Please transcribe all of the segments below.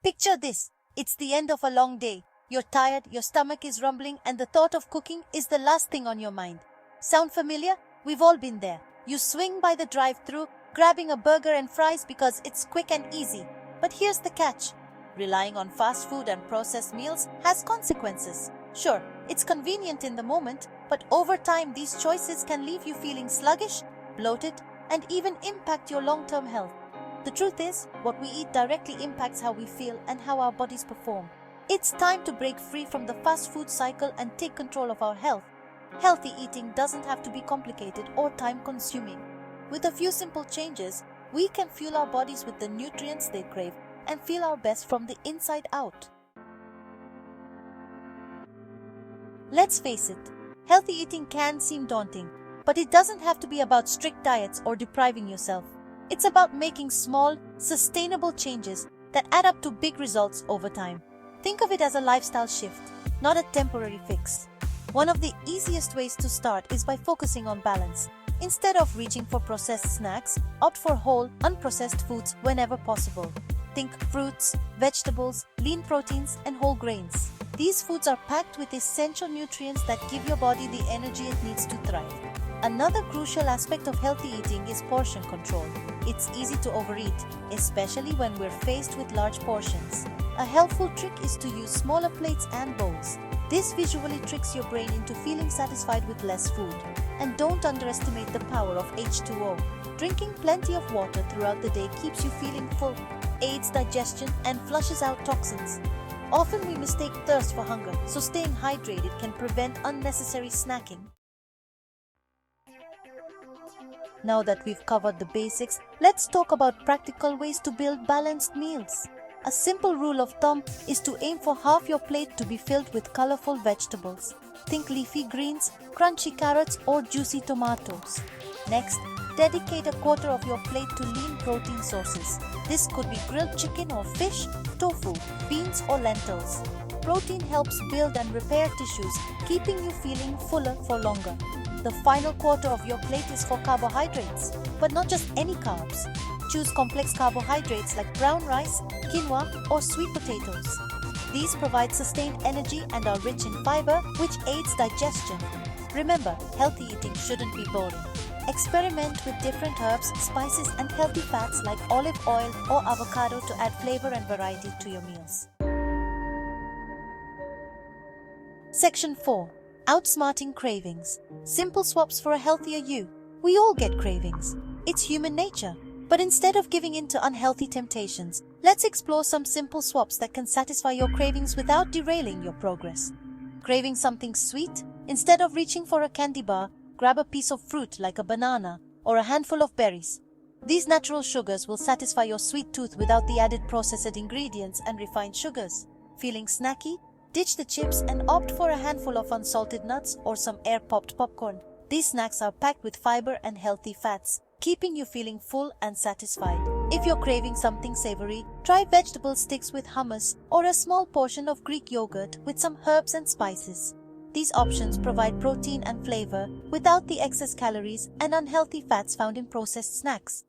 Picture this. It's the end of a long day. You're tired, your stomach is rumbling, and the thought of cooking is the last thing on your mind. Sound familiar? We've all been there. You swing by the drive-thru, grabbing a burger and fries because it's quick and easy. But here's the catch. Relying on fast food and processed meals has consequences. Sure, it's convenient in the moment, but over time these choices can leave you feeling sluggish, bloated, and even impact your long-term health. The truth is, what we eat directly impacts how we feel and how our bodies perform. It's time to break free from the fast food cycle and take control of our health. Healthy eating doesn't have to be complicated or time-consuming. With a few simple changes, we can fuel our bodies with the nutrients they crave and feel our best from the inside out. Let's face it, healthy eating can seem daunting, but it doesn't have to be about strict diets or depriving yourself. It's about making small, sustainable changes that add up to big results over time. Think of it as a lifestyle shift, not a temporary fix. One of the easiest ways to start is by focusing on balance. Instead of reaching for processed snacks, opt for whole, unprocessed foods whenever possible. Think fruits, vegetables, lean proteins, and whole grains. These foods are packed with essential nutrients that give your body the energy it needs to thrive. Another crucial aspect of healthy eating is portion control. It's easy to overeat, especially when we're faced with large portions. A helpful trick is to use smaller plates and bowls. This visually tricks your brain into feeling satisfied with less food. And don't underestimate the power of H2O. Drinking plenty of water throughout the day keeps you feeling full, aids digestion, and flushes out toxins. Often we mistake thirst for hunger, so staying hydrated can prevent unnecessary snacking. Now that we've covered the basics, let's talk about practical ways to build balanced meals. A simple rule of thumb is to aim for half your plate to be filled with colorful vegetables. Think leafy greens, crunchy carrots, or juicy tomatoes. Next, dedicate a quarter of your plate to lean protein sources. This could be grilled chicken or fish, tofu, beans or lentils. Protein helps build and repair tissues, keeping you feeling fuller for longer. The final quarter of your plate is for carbohydrates, but not just any carbs. Choose complex carbohydrates like brown rice, quinoa, or sweet potatoes. These provide sustained energy and are rich in fiber, which aids digestion. Remember, healthy eating shouldn't be boring. Experiment with different herbs, spices, and healthy fats like olive oil or avocado to add flavor and variety to your meals. Section 4. Outsmarting Cravings. Simple swaps for a healthier you. We all get cravings. It's human nature. But instead of giving in to unhealthy temptations, let's explore some simple swaps that can satisfy your cravings without derailing your progress. Craving something sweet? Instead of reaching for a candy bar, grab a piece of fruit like a banana or a handful of berries. These natural sugars will satisfy your sweet tooth without the added processed ingredients and refined sugars. Feeling snacky? Ditch the chips and opt for a handful of unsalted nuts or some air-popped popcorn. These snacks are packed with fiber and healthy fats, keeping you feeling full and satisfied. If you're craving something savory, try vegetable sticks with hummus or a small portion of Greek yogurt with some herbs and spices. These options provide protein and flavor without the excess calories and unhealthy fats found in processed snacks.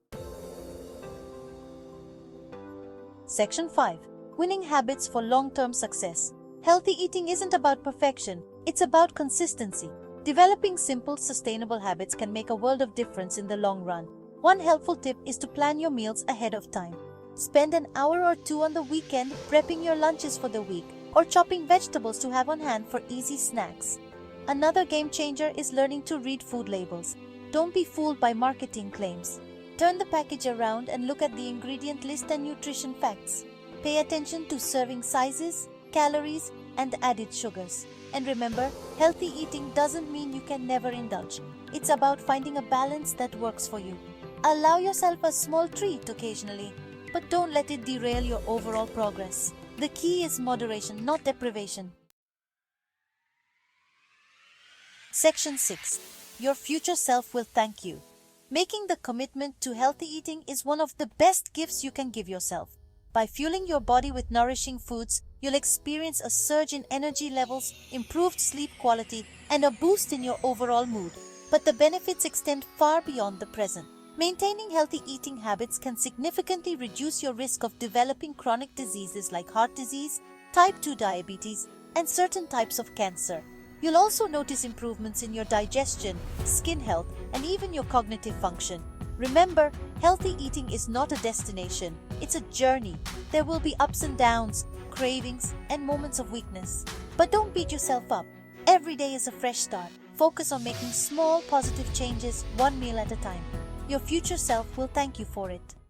Section 5. Winning habits for long-term success. Healthy eating isn't about perfection, it's about consistency. Developing simple, sustainable habits can make a world of difference in the long run. One helpful tip is to plan your meals ahead of time. Spend an hour or two on the weekend prepping your lunches for the week or chopping vegetables to have on hand for easy snacks. Another game changer is learning to read food labels. Don't be fooled by marketing claims. Turn the package around and look at the ingredient list and nutrition facts. Pay attention to serving sizes, calories, and added sugars. And remember, healthy eating doesn't mean you can never indulge. It's about finding a balance that works for you. Allow yourself a small treat occasionally, but don't let it derail your overall progress. The key is moderation, not deprivation. Section 6. Your future self will thank you. Making the commitment to healthy eating is one of the best gifts you can give yourself. By fueling your body with nourishing foods, you'll experience a surge in energy levels, improved sleep quality, and a boost in your overall mood. But the benefits extend far beyond the present. Maintaining healthy eating habits can significantly reduce your risk of developing chronic diseases like heart disease, type 2 diabetes, and certain types of cancer. You'll also notice improvements in your digestion, skin health, and even your cognitive function. Remember, healthy eating is not a destination, it's a journey. There will be ups and downs, cravings, and moments of weakness. But don't beat yourself up. Every day is a fresh start. Focus on making small positive changes, one meal at a time. Your future self will thank you for it.